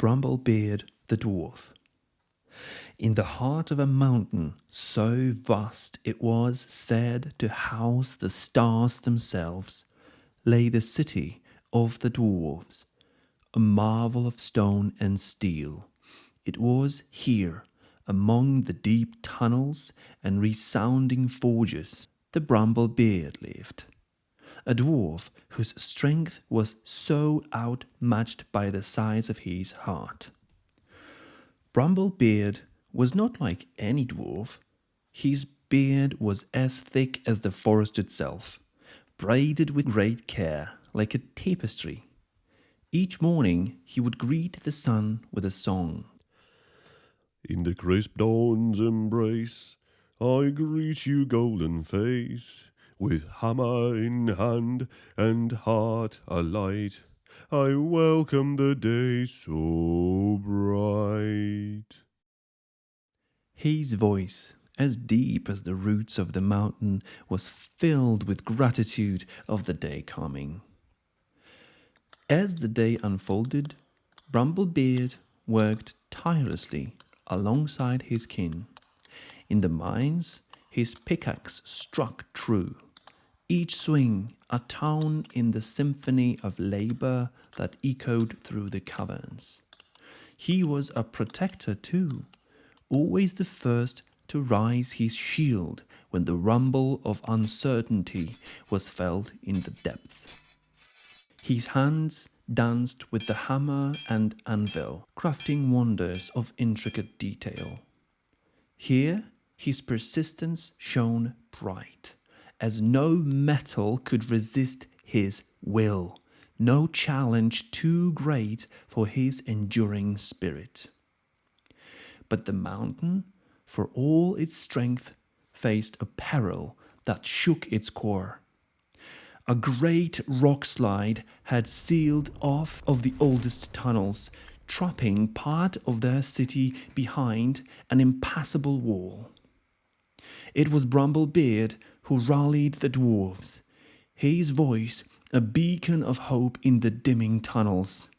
Bramble Beard the dwarf. In the heart of a mountain so vast it was said to house the stars themselves, lay the city of the dwarves, a marvel of stone and steel. It was here, among the deep tunnels and resounding forges, the Bramble Beard lived, a dwarf whose strength was so outmatched by the size of his heart. Bramble Beard was not like any dwarf. His beard was as thick as the forest itself, braided with great care, like a tapestry. Each morning he would greet the sun with a song. In the crisp dawn's embrace, I greet you, golden face, with hammer in hand and heart alight. I welcome the day so bright. His voice, as deep as the roots of the mountain, was filled with gratitude of the day coming. As the day unfolded, Bramble Beard worked tirelessly alongside his kin. In the mines, his pickaxe struck true, each swing a tone in the symphony of labor that echoed through the caverns. He was a protector too, always the first to raise his shield when the rumble of uncertainty was felt in the depths. His hands danced with the hammer and anvil, crafting wonders of intricate detail. Here his persistence shone bright, as no metal could resist his will, no challenge too great for his enduring spirit. But the mountain, for all its strength, faced a peril that shook its core. A great rock slide had sealed off of the oldest tunnels, trapping part of their city behind an impassable wall. It was Bramble Beard who rallied the dwarves, his voice a beacon of hope in the dimming tunnels.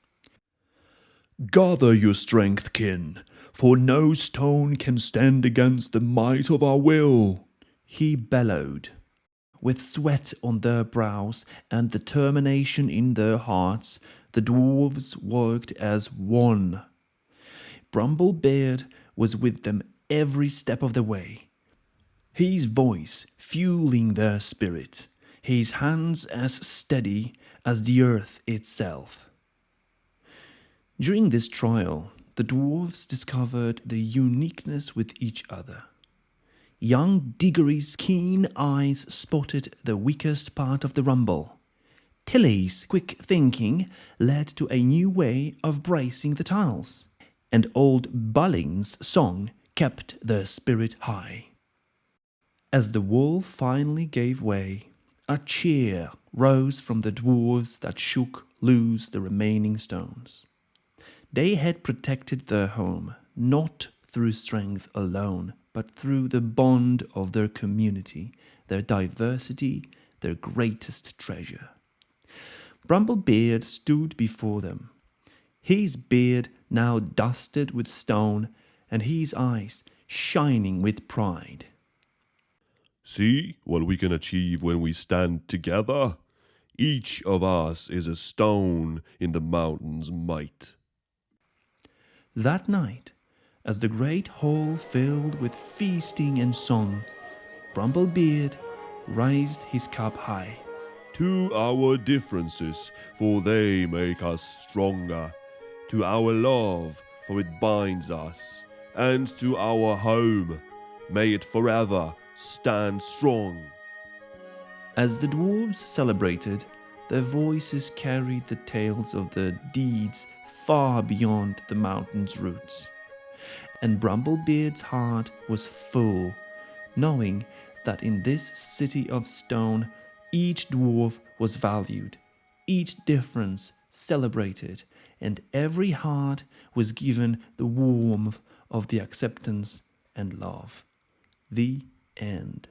Gather your strength, kin, for no stone can stand against the might of our will, he bellowed. With sweat on their brows and determination in their hearts, the dwarves worked as one. Bramble Beard was with them every step of the way, his voice fueling their spirit, his hands as steady as the earth itself. During this trial, the dwarves discovered the uniqueness with each other. Young Diggory's keen eyes spotted the weakest part of the rumble. Tilly's quick thinking led to a new way of bracing the tunnels, and old Bulling's song kept their spirit high. As the wall finally gave way, a cheer rose from the dwarves that shook loose the remaining stones. They had protected their home, not through strength alone, but through the bond of their community, their diversity, their greatest treasure. Bramble Beard stood before them, his beard now dusted with stone and his eyes shining with pride. See what we can achieve when we stand together. Each of us is a stone in the mountain's might. That night, as the great hall filled with feasting and song, Bramble Beard raised his cup high. To our differences, for they make us stronger. To our love, for it binds us. And to our home, may it forever stand strong. As the dwarves celebrated, their voices carried the tales of their deeds far beyond the mountain's roots. And Bramble Beard's heart was full, knowing that in this city of stone, each dwarf was valued, each difference celebrated, and every heart was given the warmth of the acceptance and love. The end.